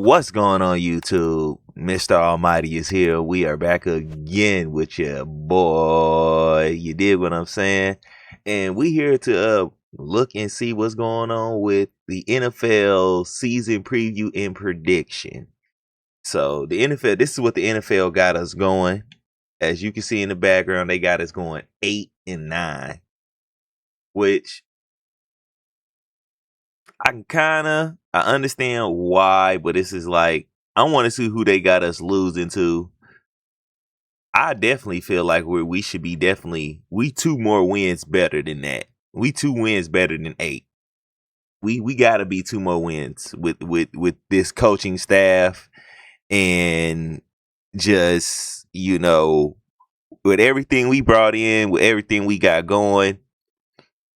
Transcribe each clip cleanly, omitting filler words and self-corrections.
What's going on, YouTube? Mr. Almighty is here. We are back again with your boy. You dig what I'm saying? And we here to look and see what's going on with the NFL season preview and prediction. So the NFL, this is what the NFL got us going. As you can see in the background, they got us going 8-9, which I understand why, but this is like, I want to see who they got us losing to. I definitely feel like we should be we 2 more wins better than that. We 2 wins better than 8. We gotta be 2 more wins with this coaching staff, and just, you know, with everything we brought in, with everything we got going,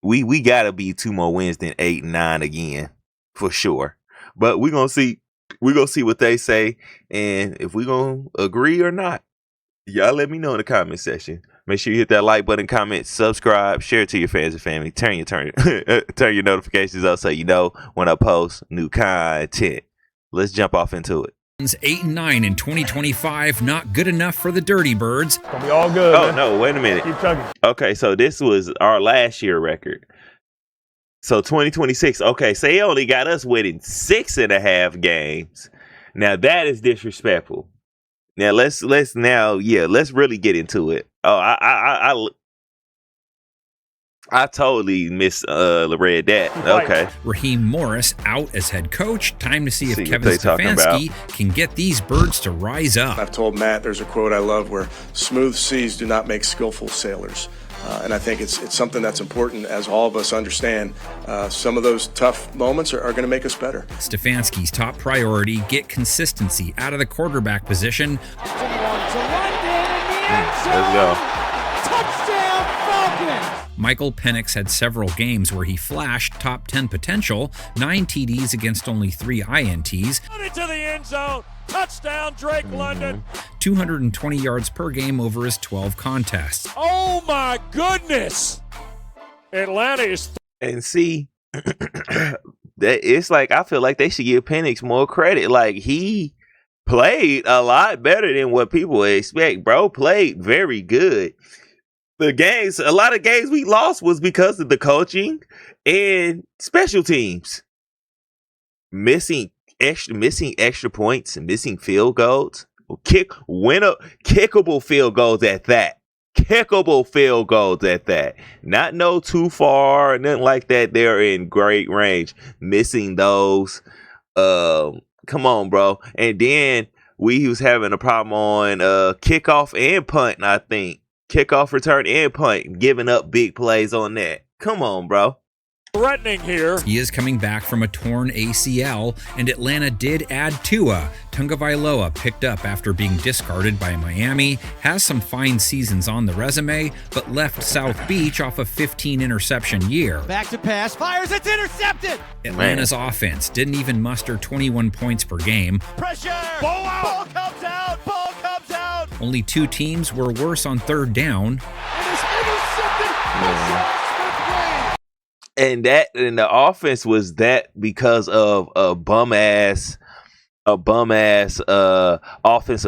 we gotta be 2 more wins than 8-9 again, for sure. But we're gonna see what they say, and if we're gonna agree or not. Y'all let me know in the comment section. Make sure you hit that like button, comment, subscribe, share it to your fans and family. Turn your notifications on so you know when I post new content. Let's jump off into it. 8-9 in 2025, not good enough for the Dirty Birds. Gonna be all good. Oh, man. no, wait a minute. Keep chugging. Okay, so this was our last year record. So 2026, okay, so they only got us winning 6.5 games. Now that is disrespectful. Now let's really get into it. Oh, I totally read that. Okay. Raheem Morris out as head coach. Time to see if what Kevin they talking Stefanski can get these birds to rise up. I've told Matt, there's a quote I love where smooth seas do not make skillful sailors. And I think it's something that's important, as all of us understand. Some of those tough moments are going to make us better. Stefanski's top priority, get consistency out of the quarterback position. Let's go. Touchdown Falcons! Michael Penix had several games where he flashed top 10 potential, 9 TDs against only 3 INTs. Into the end zone. Touchdown, Drake London. 220 yards per game over his 12 contests. Oh my goodness. Atlanta is. And see, that it's like, I feel like they should give Penix more credit. Like, he played a lot better than what people expect. Bro played very good. A lot of games we lost was because of the coaching and special teams. Missing extra points and missing field goals. Kickable field goals at that. Kickable field goals at that. Not no too far, nothing like that. They're in great range. Missing those. Come on, bro. And then we was having a problem on kickoff and punt, I think. Kickoff, return, and punt. Giving up big plays on that. Come on, bro. Threatening here. He is coming back from a torn ACL, and Atlanta did add Tua. Tagovailoa picked up after being discarded by Miami, has some fine seasons on the resume, but left South Beach off a 15-interception year. Back to pass, fires, it's intercepted! Atlanta's offense didn't even muster 21 points per game. Pressure! Ball out! Ball comes out! Ball comes out! Only 2 teams were worse on third down. It is intercepted! And the offense was that because of a bum ass offensive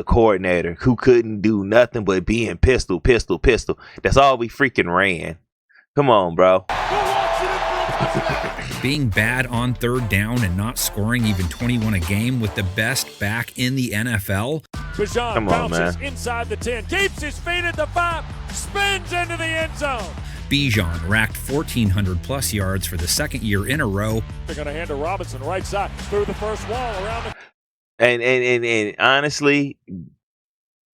coordinator who couldn't do nothing but being pistol. That's all we freaking ran. Come on, bro. Being bad on third down and not scoring even 21 a game with the best back in the NFL. Bijan bounces inside the 10, keeps his feet at the 5, spins into the end zone. Bijan racked 1,400-plus yards for the second year in a row. They're going to hand to Robinson right side through the first wall around the. And honestly,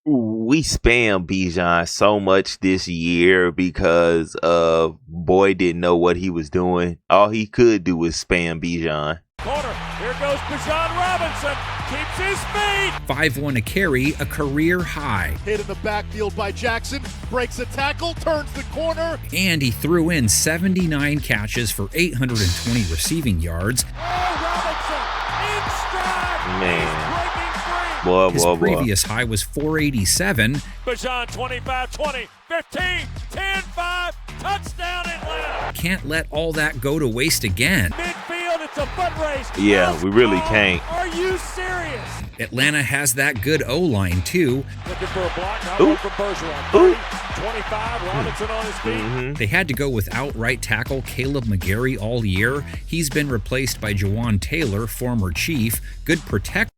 we spam Bijan so much this year because boy didn't know what he was doing. All he could do was spam Bijan. Corner, here goes Bijan Robinson, keeps his feet. 5-1 a carry, a career high. Hit in the backfield by Jackson, breaks a tackle, turns the corner. And he threw in 79 catches for 820 receiving yards. Oh, Robinson, in stride. Man. His previous high was 487. Bijan 25-20, 15, 10-5, touchdown Atlanta. Can't let all that go to waste again. Midfield, It's a foot race. Yeah, we really can't. Are you serious? Atlanta has that good O-line, too. Looking for a block. Now Ooh. one from Bergeron. Ooh. 30, 25. Robinson on his feet. Mm-hmm. They had to go without right tackle Caleb McGarry all year. He's been replaced by Jawan Taylor, former Chief. Good protect.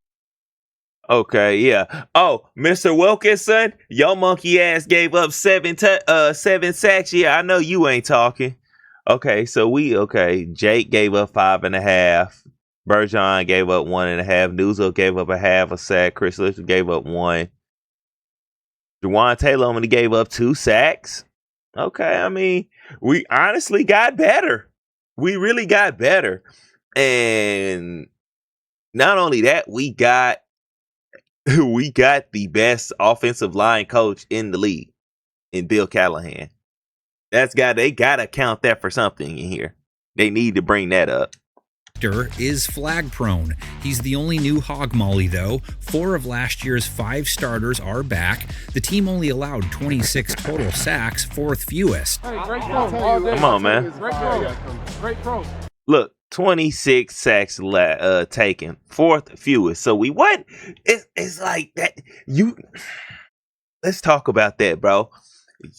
Okay, yeah. Oh, Mr. Wilkinson, your monkey ass gave up 7 sacks. Yeah, I know you ain't talking. Okay, so Jake gave up 5.5. Bergeron gave up 1.5. Nuzzo gave up a half a sack. Chris Lister gave up 1. Jawan Taylor only gave up 2 sacks. Okay, I mean, we honestly got better. We really got better. And not only that, we got the best offensive line coach in the league in Bill Callahan. They gotta count that for something in here. They need to bring that up. Is flag prone. He's the only new hog molly, though. 4 of last year's 5 starters are back. The team only allowed 26 total sacks, 4th fewest. Come on, man. Great throw. Look, 26 sacks taken, 4th fewest. So we what? It's like that. Let's talk about that, bro.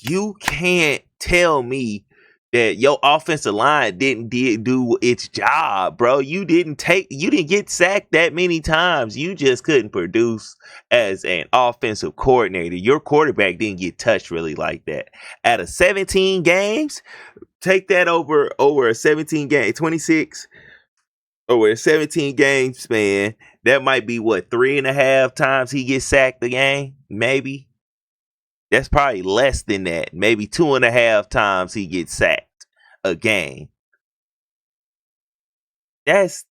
You can't tell me that your offensive line didn't do its job, bro. You didn't get sacked that many times. You just couldn't produce as an offensive coordinator. Your quarterback didn't get touched really like that. Out of 17 games, take that over a 17 game, 26 over a 17 game span. That might be 3.5 times he gets sacked a game, maybe. That's probably less than that. Maybe 2.5 times he gets sacked a game. That's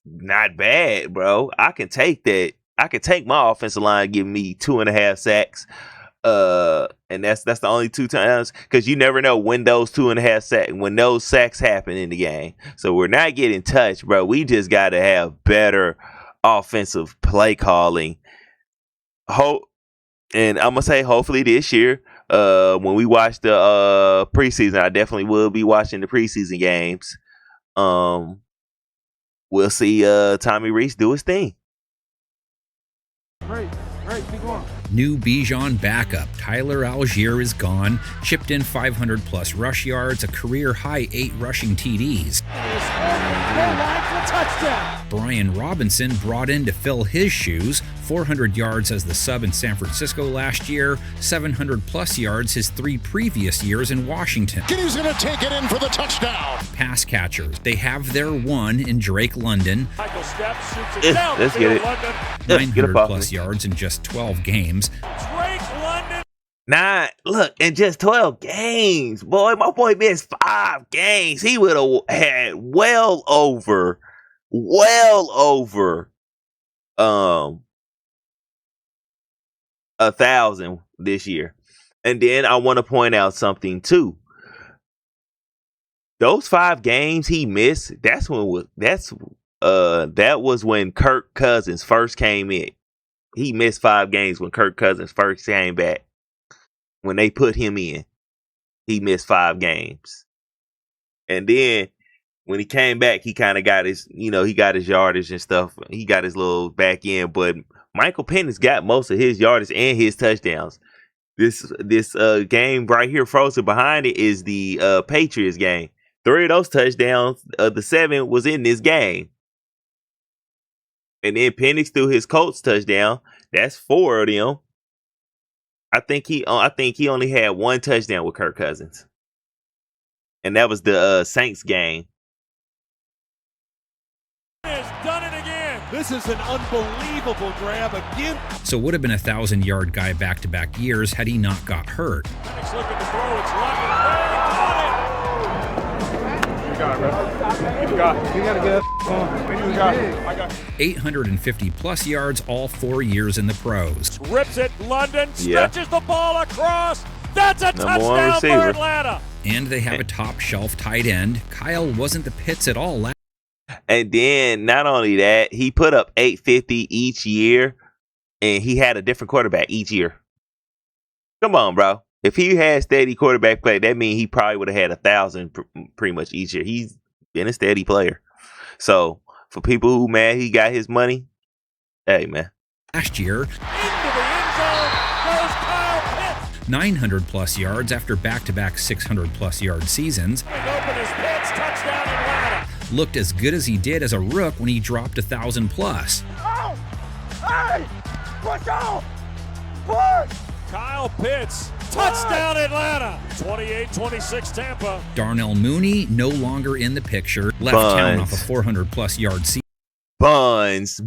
not bad, bro. I can take that. I can take my offensive line giving me 2.5 sacks. And that's the only 2 times, because you never know when those 2.5 sacks, when those sacks happen in the game. So we're not getting touched, bro. We just got to have better offensive play calling. And I'm gonna say, hopefully this year, when we watch the preseason, I definitely will be watching the preseason games. We'll see Tommy Reese do his thing. Great, keep going. New Bijan backup Tyler Algier is gone, chipped in 500 plus rush yards, a career high 8 rushing TDs. Touchdown. Brian Robinson brought in to fill his shoes, 400 yards as the sub in San Francisco last year, 700 plus yards his 3 previous years in Washington. He's going to take it in for the touchdown. Pass catchers. They have their one in Drake London. Michael steps, shoots it down. Let's get it. London. 900 plus yards in just 12 games. Drake London. In just 12 games, boy, my boy missed 5 games. He would have had well over 1,000 this year. And then I want to point out something too. Those 5 games he missed, that was when Kirk Cousins first came in. He missed 5 games when Kirk Cousins first came back. When they put him in, he missed 5 games. And then when he came back, he kind of got his, he got his yardage and stuff. He got his little back end, but Michael Penix got most of his yardage and his touchdowns. This game right here, frozen behind it, is the Patriots game. 3 of those touchdowns, the 7 was in this game. And then Penix threw his Colts touchdown. That's 4 of them. I think he only had 1 touchdown with Kirk Cousins, and that was the Saints game. Has done it again. This is an unbelievable grab again. So would have been a 1,000-yard guy back-to-back years had he not got hurt. Penix looking to throw. It's London. You got it. You got to get you got it. I got it. 850 plus yards all 4 years in the pros. Rips it. London stretches the ball across. That's a touchdown for Atlanta. And they have a top shelf tight end. Kyle wasn't the pits at all last. And then not only that, he put up 850 each year, and he had a different quarterback each year. Come on, bro. If he had steady quarterback play, that means he probably would have had 1,000 pretty much each year. He's been a steady player. So For people who mad he got his money, hey man. Last year, Into the end zone goes Kyle Pitts. 900 plus yards after back-to-back 600 plus yard seasons. Open his Pitts, touchdown Atlanta. Looked as good as he did as a rook when he dropped 1,000 plus. Oh! Hey! Watch out! Push! Kyle Pitts, touchdown Atlanta. 28-26 Tampa. Darnell Mooney no longer in the picture. Left town off a 400 plus yard season. Buns.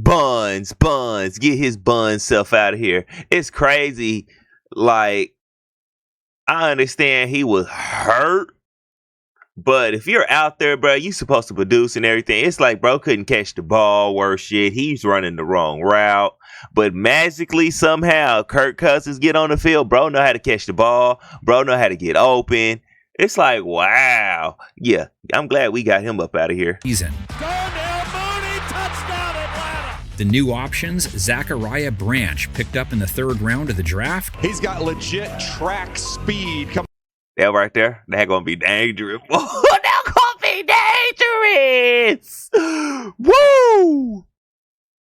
Get his bun self out of here. It's crazy. Like, I understand he was hurt, but if you're out there, bro, you supposed to produce and everything. It's like, bro couldn't catch the ball, worse shit. He's running the wrong route. But magically, somehow, Kirk Cousins get on the field. Bro know how to catch the ball. Bro know how to get open. It's like, wow. Yeah, I'm glad we got him up out of here. Darnell Mooney, touchdown Atlanta. The new options, Zachariah Branch, picked up in the 3rd round of the draft. He's got legit track speed. That right there, that gonna be dangerous. That gonna be dangerous. Woo!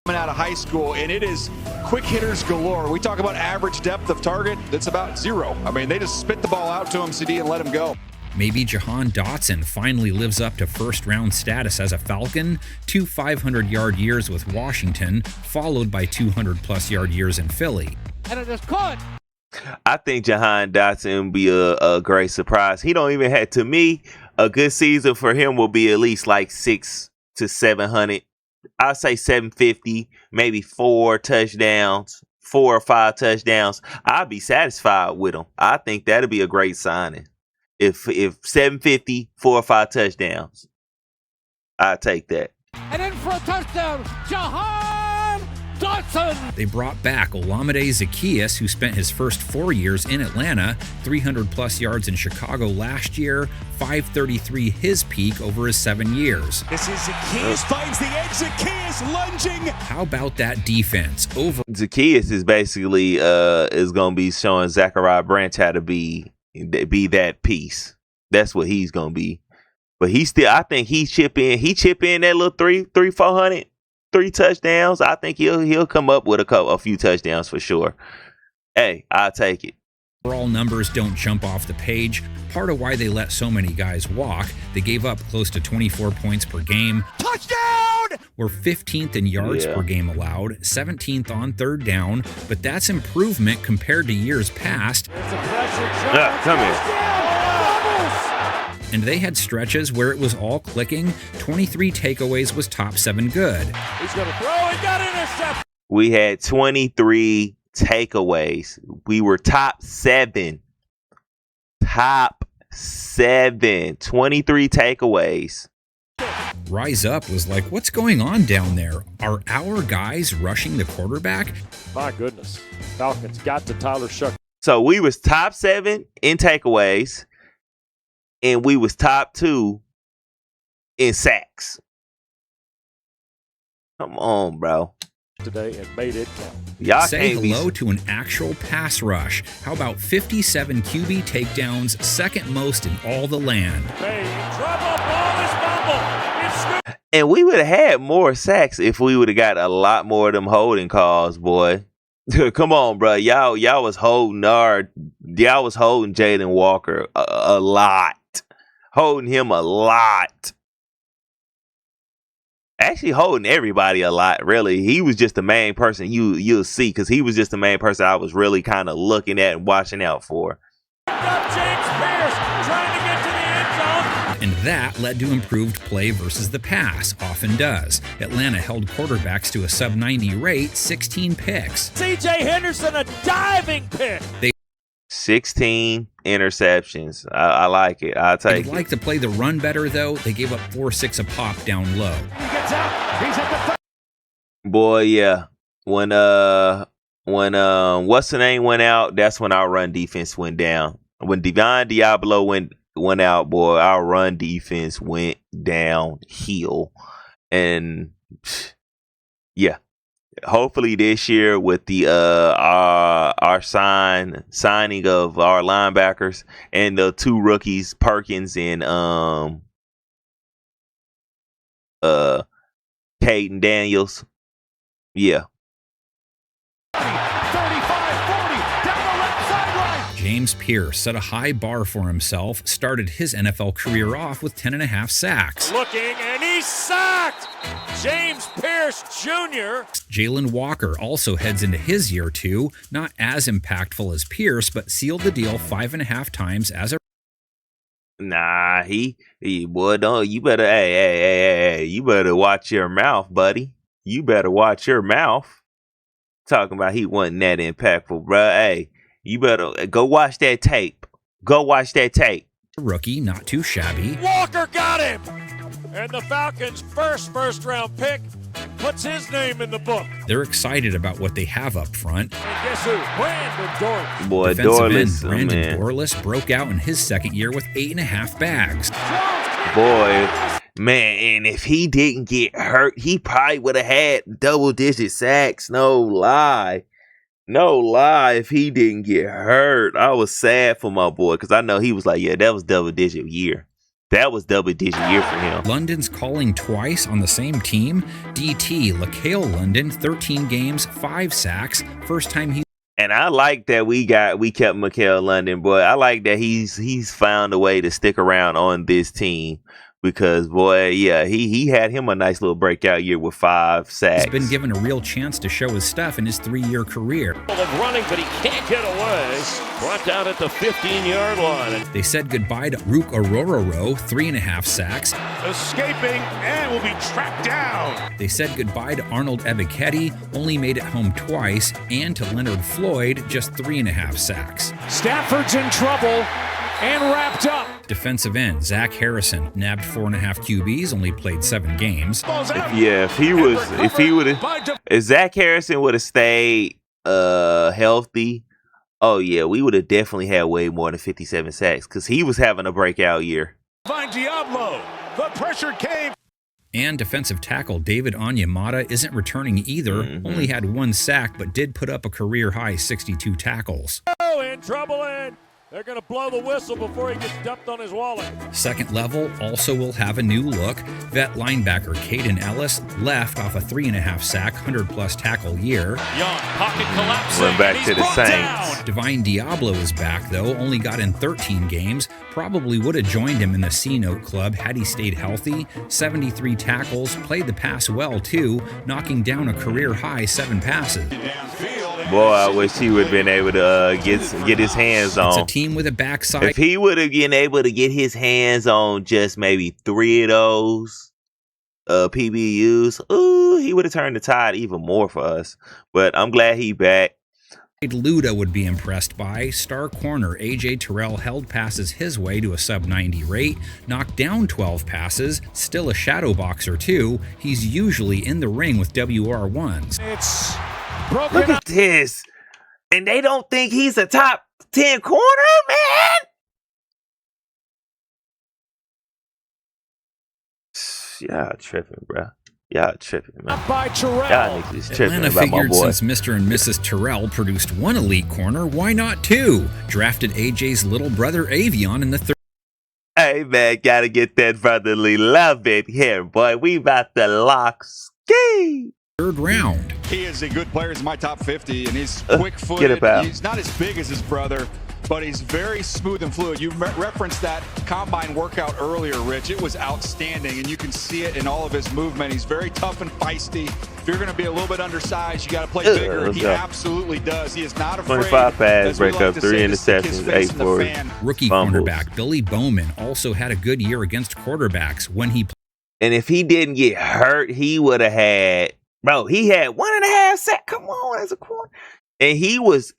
Coming out of high school, and it is quick hitters galore. We talk about average depth of target, that's about 0. I mean, they just spit the ball out to him, CD, and let him go. Maybe Jahan Dotson finally lives up to 1st round status as a Falcon. 2 500-yard years with Washington, followed by 200 plus yard years in Philly. And it is caught. I think Jahan Dotson will be a great surprise. He don't even have, to me, a good season for him will be at least like 600 to 700. I'd say 750, maybe 4 touchdowns, 4 or 5 touchdowns. I'd be satisfied with him. I think that'd be a great signing. If 750, 4 or 5 touchdowns, I'd take that. And in for a touchdown, Jahan Dotson. They brought back Olamide Zaccheaus, who spent his first 4 years in Atlanta, 300 plus yards in Chicago last year, 533 his peak over his 7 years. This is Zaccheaus, finds the edge, Zaccheaus lunging. How about that defense? Zaccheaus is basically is going to be showing Zachariah Branch how to be that piece. That's what he's going to be. But he still, I think he chip in that little 400. 3 touchdowns. I think he'll come up with a few touchdowns for sure. Hey, I'll take it. Overall numbers don't jump off the page. Part of why they let so many guys walk, they gave up close to 24 points per game. Touchdown! We're 15th in yards per game allowed, 17th on 3rd down, but that's improvement compared to years past. Come here. And they had stretches where it was all clicking. 23 takeaways was top 7 good. He's going to throw. He got intercepted. We had 23 takeaways. We were top 7. Top 7. 23 takeaways. Rise Up was like, what's going on down there? Are our guys rushing the quarterback? My goodness. Falcons got to Tyler Shuck. So we was top 7 in takeaways. And we was top 2 in sacks. Come on, bro. Today and made it count. Y'all say can't hello to an actual pass rush. How about 57 QB takedowns, second most in all the land? Hey, trouble, ball is fumble. And we would have had more sacks if we would have got a lot more of them holding calls, boy. Come on, bro. Y'all was holding Jaden Walker a lot. Holding him a lot. Actually holding everybody a lot, really. He was just the main person you'll see, because he was just the main person I was really kind of looking at and watching out for. James Pierce trying to get to the end zone. And that led to improved play versus the pass, often does. Atlanta held quarterbacks to a sub-90 rate, 16 picks. C.J. Henderson, a diving pick. 16 interceptions. I like it. I'll take They'd it. like to play the run better, though. They gave up 4-6 a pop down low. He gets out. He's at the Boy, yeah. When what's the name went out, that's when our run defense went down. When Divine Diablo went out, boy, our run defense went downhill. And yeah. Hopefully this year with the our signing of our linebackers and the 2 rookies, Perkins and Caden Daniels. Yeah. 35-40 down the left sideline. James Pierce set a high bar for himself, started his NFL career off with 10.5 sacks. Looking, and he's sacked. James Pierce Jr. Jalen Walker also heads into his year 2, not as impactful as Pierce, but sealed the deal 5.5 times as a Nah, he boy, don't you better hey, you better watch your mouth, buddy. You better watch your mouth. Talking about he wasn't that impactful, bruh. Hey, you better go watch that tape. Go watch that tape. rookie, not too shabby. Walker got him. And the Falcons' first round pick puts his name in the book. They're excited about what they have up front. And guess who? Brandon Dorless. Boy, Defensive Dorless, end Brandon man. Dorless broke out in his second year with 8.5 bags. Boy, man, and if he didn't get hurt, he probably would have had double-digit sacks. No lie. No lie, if he didn't get hurt. I was sad for my boy because I know he was like, yeah, that was double-digit year. That was double-digit year for him. London's calling twice on the same team. DT, LaCale London, 13 games, 5 sacks. First time he... And I like that we kept Mikael London, boy. I like that he's found a way to stick around on this team because, boy, yeah, he had him a nice little breakout year with 5 sacks. He's been given a real chance to show his stuff in his 3-year career. Of running, but he can't get away. Brought down at the 15-yard line. They said goodbye to Rook Orororo, 3.5 sacks. Escaping and will be tracked down. They said goodbye to Arnold Ebiketie, only made it home twice, and to Leonard Floyd, just 3.5 sacks. Stafford's in trouble and wrapped up. Defensive end Zach Harrison nabbed 4.5 QBs, only played 7 games. If Zach Harrison would have stayed healthy, oh yeah, we would have definitely had way more than 57 sacks because he was having a breakout year. Find Diablo. The pressure came. And defensive tackle David Onyemata isn't returning either, only had 1 sack but did put up a career-high 62 tackles. Oh, in trouble, and they're going to blow the whistle before he gets dumped on his wallet. Second level also will have a new look. Vet linebacker Caden Ellis left off a 3.5 sack, 100-plus tackle year. Young, pocket collapsing. Went back to the Saints. Divine Diablo is back, though, only got in 13 games. Probably would have joined him in the C-Note Club had he stayed healthy. 73 tackles, played the pass well, too, knocking down a career-high 7 passes. Boy, I wish he would have been able to get his hands on. It's a team with a backside. If he would have been able to get his hands on just maybe 3 of those PBUs, ooh, he would have turned the tide even more for us. But I'm glad he back. Luda would be impressed by. Star corner A.J. Terrell held passes his way to a sub-90 rate, knocked down 12 passes, still a shadow boxer too. He's usually in the ring with WR1s. It's broken Look up. at this. And they don't think he's a top 10 corner, man? Y'all tripping, bro. Y'all tripping, man. By Terrell. Y'all niggas is tripping Atlanta about my figured boy. since Mr. and Mrs. Terrell produced 1 elite corner, why not 2? Drafted AJ's little brother Avion in the 3rd. Hey, man, gotta get that brotherly love in here, boy. We about to lock ski. round. He is a good player. He's in my top 50, and he's Get quick-footed. it out. He's not as big as his brother, but he's very smooth and fluid. You referenced that combine workout earlier, Rich. It was outstanding, and you can see it in all of his movement. He's very tough and feisty. If you're going to be a little bit undersized, you got to play bigger. let's He go. absolutely does. He is not afraid. 25 pass as we breakup, like to 3 say, to stick his interceptions, face 8 in the for fan. Rookie fumbles. cornerback Billy Bowman also had a good year against quarterbacks when he And if he didn't get hurt, he would have had, bro, he had 1.5 sacks. Come on, as a corner. And he was,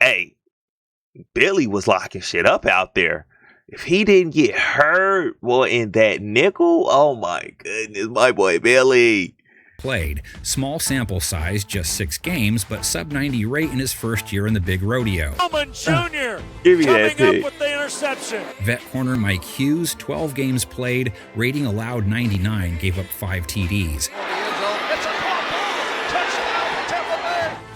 Billy was locking shit up out there. If he didn't get hurt, boy, in that nickel, oh my goodness, my boy Billy. played. Small sample size, just 6 games, but sub-90 rate in his first year in the big rodeo. Bowman Jr. Give me that coming pick. up with the interception. Vet corner Mike Hughes, 12 games played, rating allowed 99, gave up 5 TDs.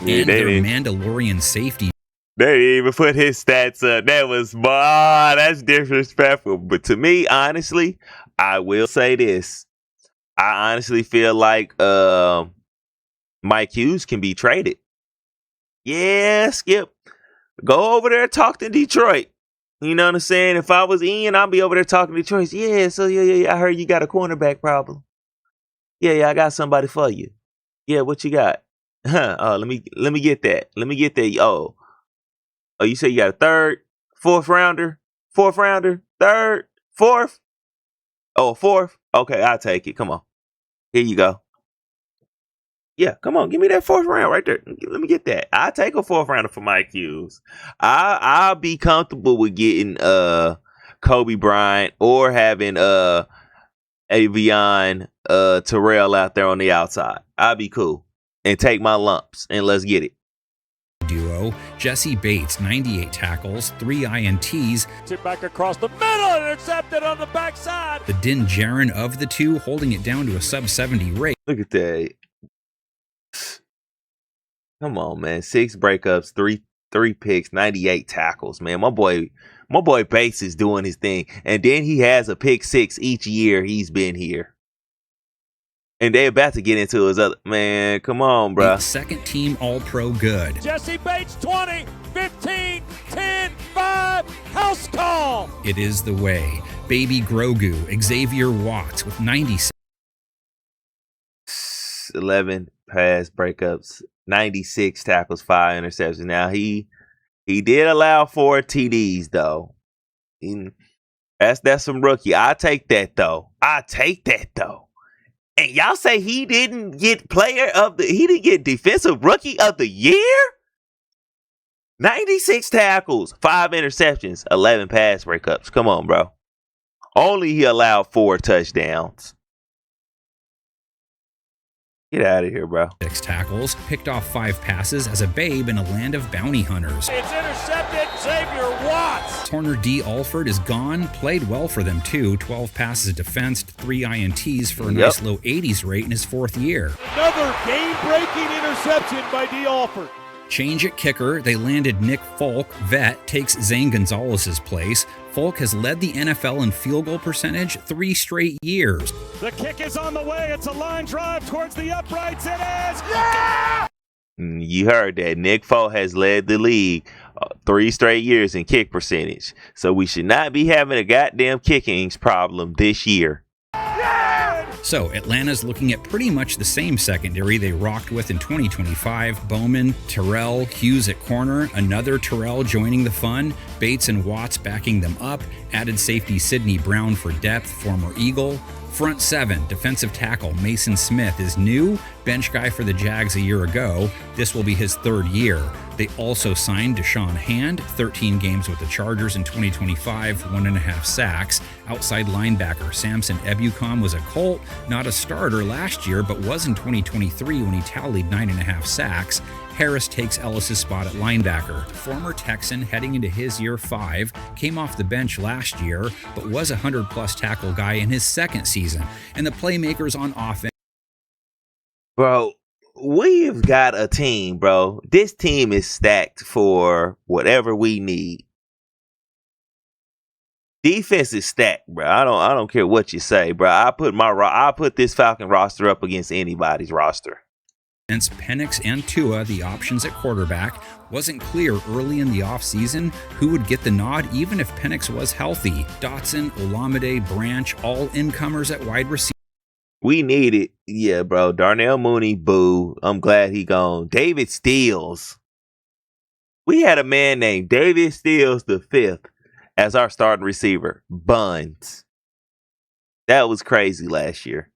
Yeah, And their Mandalorian safety They didn't even put his stats up. That was, that's disrespectful. But to me, honestly, I will say this. I honestly feel like Mike Hughes can be traded. Yeah, Skip. Go over there and talk to Detroit. You know what I'm saying? If I was Ian, I'd be over there talking to Detroit. Yeah, so yeah. I heard you got a cornerback problem. Yeah, I got somebody for you. Yeah, what you got? Oh, let me get that. Let me get that. Oh, you say you got a third, fourth rounder, third, fourth? Oh, fourth? Okay, I'll take it. Come on. Here you go. Yeah, come on, give me that fourth round right there. Let me get that. I'll take a fourth rounder for Mike Hughes. I'll be comfortable with getting Kobe Bryant or having Avion Terrell out there on the outside. I'll be cool. And take my lumps and let's get it. Duo, Jesse Bates, 98 tackles, 3 INTs. Tip back across the middle, intercepted on the backside. The Din Djarin of the two, holding it down to a sub-70 rate. Look at that. Come on, man. 6 breakups, three picks, 98 tackles, man. My boy Bates is doing his thing. And then he has a pick 6 each year he's been here. And they're about to get into his other, man, come on, bro. Second team All-Pro good. Jesse Bates, 20, 15, 10, 5, house call. It is the way. Baby Grogu, Xavier Watts with 96. 11 pass breakups, 96 tackles, 5 interceptions. Now he did allow 4 TDs though. That's some rookie. I take that though. And y'all say he didn't get defensive rookie of the year? 96 tackles, 5 interceptions, 11 pass breakups. Come on, bro. Only he allowed 4 touchdowns. Get out of here, bro. 6 tackles, picked off 5 passes as a babe in a land of bounty hunters. It's intercepted, Xavier Watts. Turner D. Alford is gone, played well for them too, 12 passes defensed, 3 INTs for a nice low 80s rate in his 4th year. Another game-breaking interception by D. Alford. Change at kicker, they landed Nick Folk. Vet takes Zane Gonzalez's place. Folk has led the NFL in field goal percentage 3 straight years. The kick is on the way. It's a line drive towards the uprights. It is. Yeah! You heard that. Nick Folk has led the league 3 straight years in kick percentage. So we should not be having a goddamn kickings problem this year. So, Atlanta's looking at pretty much the same secondary they rocked with in 2025. Bowman, Terrell, Hughes at corner, another Terrell joining the fun, Bates and Watts backing them up, added safety Sidney Brown for depth, former Eagle. Front 7, defensive tackle Mason Smith is new, bench guy for the Jags a year ago. This will be his 3rd year. They also signed Deshaun Hand, 13 games with the Chargers in 2025, 1.5 sacks. Outside linebacker Samson Ebukam was a Colt, not a starter last year, but was in 2023 when he tallied 9.5 sacks. Harris takes Ellis's spot at linebacker. Former Texan heading into his year 5, came off the bench last year, but was a 100-plus tackle guy in his 2nd season. And the playmakers on offense. Bro, we've got a team, bro. This team is stacked for whatever we need. Defense is stacked, bro. I don't care what you say, bro. I put this Falcon roster up against anybody's roster. Penix and Tua, the options at quarterback, wasn't clear early in the offseason who would get the nod even if Penix was healthy. Dotson, Olamide, Branch, all incomers at wide receiver. We need it. Yeah, bro. Darnell Mooney, boo. I'm glad he gone. David Steels. We had a man named David Steels the 5th as our starting receiver. Buns. That was crazy last year.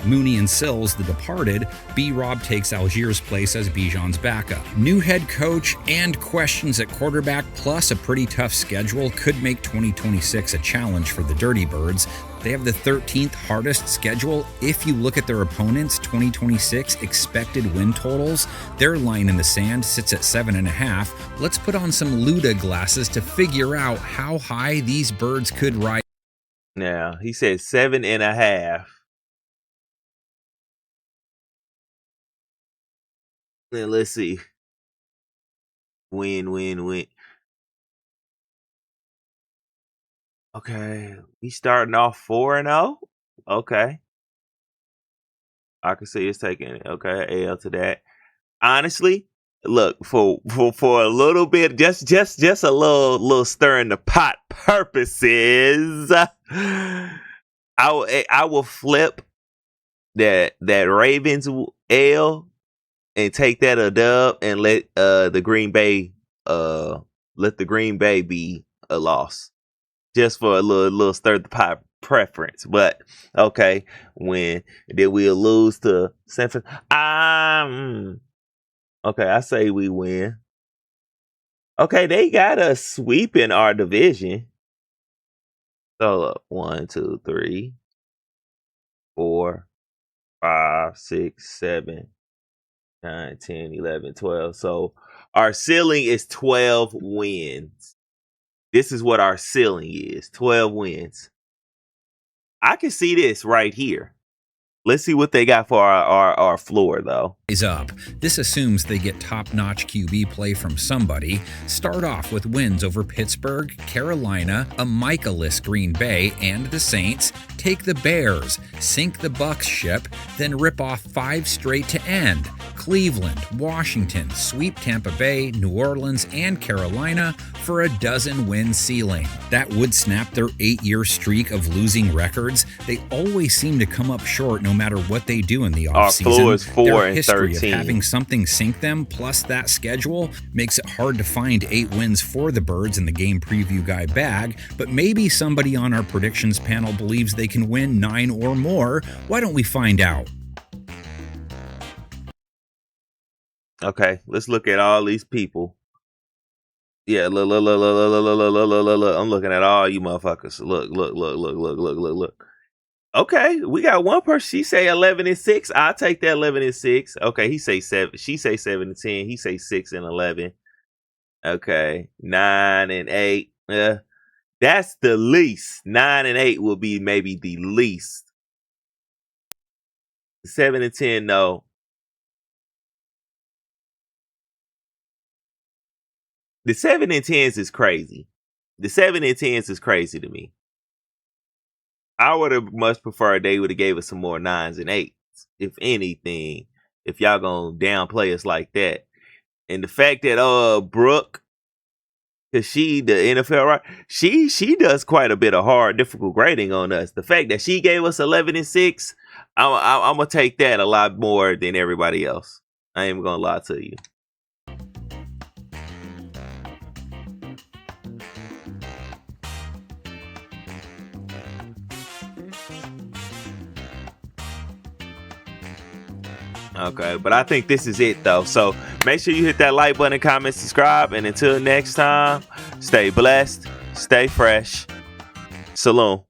Mooney and Sills, the departed. B-Rob takes Algiers' place as Bijan's backup. New head coach and questions at quarterback, plus a pretty tough schedule, could make 2026 a challenge for the Dirty Birds. They have the 13th hardest schedule. If you look at their opponents' 2026 expected win totals, their line in the sand sits at 7.5. Let's put on some Luda glasses to figure out how high these birds could rise. Now, he said 7.5. Then let's see. Win. Okay, we starting off 4-0. Okay, I can see it's taking it. Okay, L to that. Honestly, look for a little bit, just a little stirring the pot purposes. I will flip that Ravens L and take that a dub and let the Green Bay be a loss, just for a little stir the pot preference. But okay, when did we lose to San Francisco? Okay, I say we win. Okay, they got us sweeping our division. So 1, 2, 3, 4, 5, 6, 7, 9, 10, 11, 12. So our ceiling is 12 wins. This is what our ceiling is, 12 wins. I can see this right here. Let's see what they got for our floor, though. Is up. This assumes they get top-notch QB play from somebody. Start off with wins over Pittsburgh, Carolina, a Micah-less Green Bay, and the Saints. Take the Bears, sink the Bucs ship, then rip off 5 straight to end. Cleveland, Washington, sweep Tampa Bay, New Orleans, and Carolina for a 12-win ceiling. That would snap their 8-year streak of losing records. They always seem to come up short no matter what they do in the offseason. Our floor is 4 and 13. Of having something sink them, plus that schedule, makes it hard to find 8 wins for the Birds in the game preview guy bag, but maybe somebody on our predictions panel believes they can win 9 or more. Why don't we find out? Okay, let's look at all these people. Yeah, look. I'm looking at all you motherfuckers. Look. Okay, we got one person. She say 11-6. I'll take that 11-6. Okay, he say 7. She say 7-10. He say 6-11. Okay, 9-8. That's the least. 9-8 will be maybe the least. 7-10, no. The 7-10s is crazy. The 7-10s is crazy to me. I would have much preferred they would have gave us some more 9s and 8s, if anything, if y'all gonna downplay us like that. And the fact that Brooke, cause she the NFL, right? She does quite a bit of hard, difficult grading on us. The fact that she gave us 11-6, I'm gonna take that a lot more than everybody else. I ain't gonna lie to you. Okay, but I think this is it, though. So make sure you hit that like button, comment, subscribe. And until next time, stay blessed, stay fresh. Saloon.